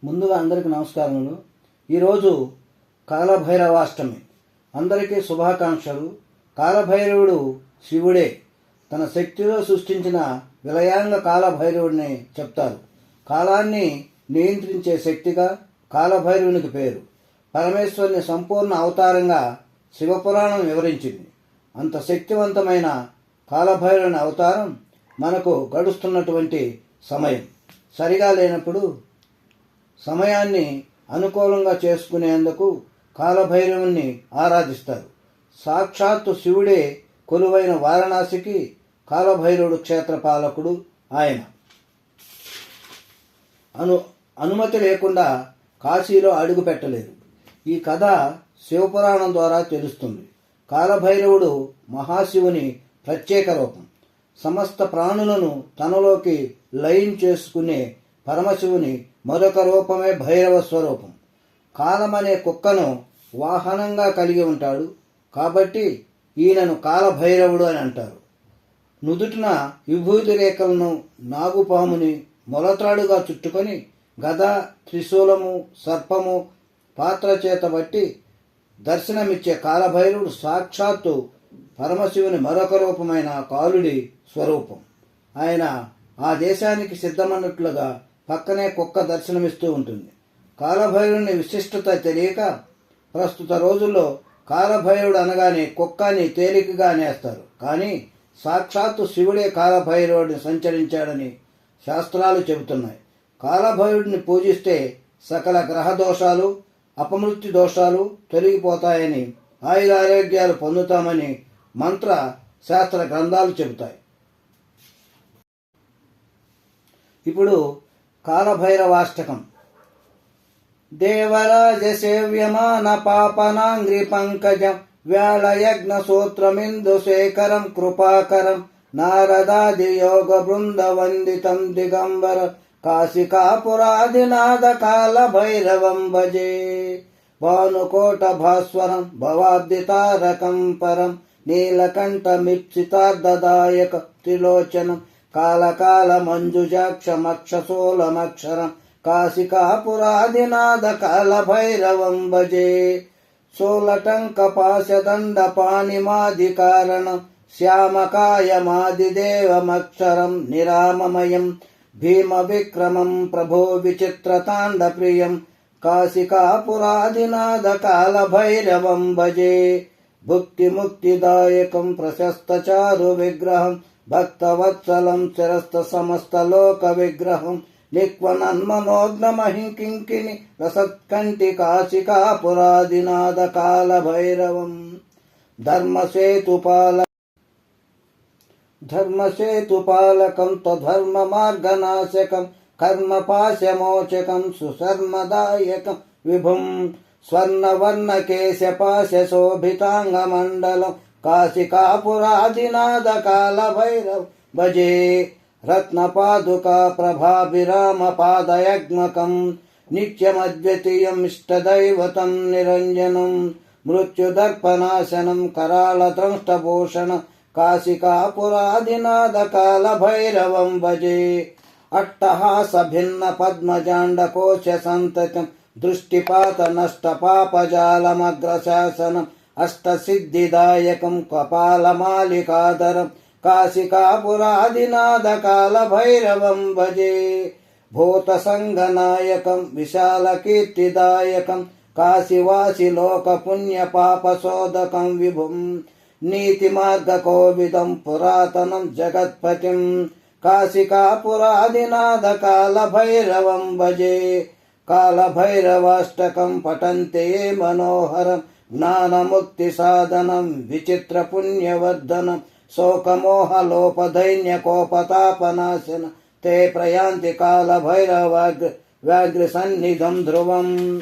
ముందుగా అందరికీ నమస్కారములు. ఈరోజు కాలభైరవాష్టమి. అందరికీ శుభాకాంక్షలు. కాలభైరవుడు శివుడే. తన శక్తిలో సృష్టించిన విలయాంగ కాలభైరవుడిని చెప్తారు. కాలాన్ని నియంత్రించే శక్తిగా కాలభైరవునికి పేరు. పరమేశ్వరుని సంపూర్ణ అవతారంగా శివపురాణం వివరించింది. అంత శక్తివంతమైన కాలభైరవుని అవతారం మనకు గడుస్తున్నటువంటి సమయం సరిగా లేనప్పుడు సమయాన్ని అనుకూలంగా చేసుకునేందుకు కాలభైరవుని ఆరాధిస్తారు. సాక్షాత్తు శివుడే కొలువైన వారణాసికి కాలభైరవుడు క్షేత్రపాలకుడు. ఆయన అనుమతి లేకుండా కాశీలో అడుగు పెట్టలేదు. ఈ కథ శివపురాణం ద్వారా తెలుస్తుంది. కాలభైరవుడు మహాశివుని ప్రత్యేక రూపం. సమస్త ప్రాణులను తనలోకి లయం చేసుకునే పరమశివుని మరొక రూపమే భైరవ స్వరూపం. కాలమనే కుక్కను వాహనంగా కలిగి ఉంటాడు కాబట్టి ఈయనను కాలభైరవుడు అని అంటారు. నుదుటిన విభూతి రేఖలను నాగుపాముని మొలతాడుగా చుట్టుకొని గద, త్రిశూలము, సర్పము పాత్ర చేత బట్టి దర్శనమిచ్చే కాలభైరవుడు సాక్షాత్తు పరమశివుని మరొక రూపమైన కాలుడి స్వరూపం. ఆయన ఆ దేశానికి సిద్ధమన్నట్లుగా పక్కనే కుక్క దర్శనమిస్తూ ఉంటుంది. కాలభైరవుని విశిష్టత తెలియక ప్రస్తుత రోజుల్లో కాలభైరవుడు అనగానే కుక్కని తేలికగా నేస్తారు. కానీ సాక్షాత్తు శివుడే కాలభైరవుడిని సంచరించాడని శాస్త్రాలు చెబుతున్నాయి. కాలభైరవుడిని పూజిస్తే సకల గ్రహ దోషాలు, అపమృత్యు దోషాలు తొలగిపోతాయని, ఆయురారోగ్యాలు పొందుతామని మంత్ర శాస్త్ర గ్రంథాలు చెబుతాయి. ఇప్పుడు కాలభైరవాష్టకం. దేవరాజ సేవ్యమాన పాపనాంగ్రి పంకజం వ్యాళయజ్ఞ సూత్రమిందు శేఖరం కృపాకరం నారదాది యోగ బృంద వందితం దిగంబర కాశికాపురాదినాథ కాలభైరవం భజే. భానుకోట భాస్వరం భవాబ్దితారకం పరం నీలకంఠమిప్సితార్ధదాయక త్రిలోచనం కాలకాల మంజుజాక్షమక్షసోలమక్షరం కాశికాపురాదినాథ కాలభైరవం భజే. సోలటంక పాశదండ పాణిమాదికారణం శ్యామకాయమాదిదేవమక్షరం నిరామమయం భీమ విక్రమం ప్రభో విచిత్రతాండ ప్రియం కాశికాపురాదినాథ కాలభైరవం భజే. భుక్తి ముక్తిదాయకం ప్రశస్తచారు విగ్రహం భక్తవత్సలం శిరస్థ సమస్త లోక విగ్రహం నిక్వనన్మనోగ్నమహింకింకిని రసత్కంటి కాశికాపురాదినాథ కాలభైరవం. ధర్మసేతుపాలకం త్వధర్మ మార్గనాశకం కర్మపాశమోచకం సుశర్మదాయకం విభుం స్వర్ణవర్ణకేశపాశోభితాంగమండలం కాశికాపురాదినాథ కాలభైరవ భజే. రత్నపాదుకా ప్రభాభిరామ పాదయగ్మకం నిత్యమద్వితీయం ఇష్టదైవతం నిరంజనం మృత్యుదర్పనాశనం కరాళద్రంష్టభూషణం కాశికాపురాదినాథ కాలభైరవం భజే. అట్టహాస భిన్న పద్మజాండకోశ సంతతం దృష్టిపాత నష్ట పాపజాలమగ్రశాసనం అష్టసిద్ధిదాయకం కపాలమాలికాధరం కాశికాపురాదినాథ కాలభైరవం భజే. భూతసంగనాయకం విశాలకీర్తిదాయకం కాశివాసి లోక పుణ్య పాపశోధకం విభుం నీతిమార్గకోవిదం పురాతనం జగత్పతిం కాశికాపురాదినాథ కాలభైరవం భజే. కాలభైరవాష్టకం పఠంతే మనోహరం జ్ఞానముక్తి సాధనం విచిత్ర పుణ్యవర్ధనం శోకమోహలోపదైన్య కోపతాపనాశన తే ప్రయాంతి కాలభైరవాగ్ర వ్యాఘ్ర సన్నిధం ధ్రువం.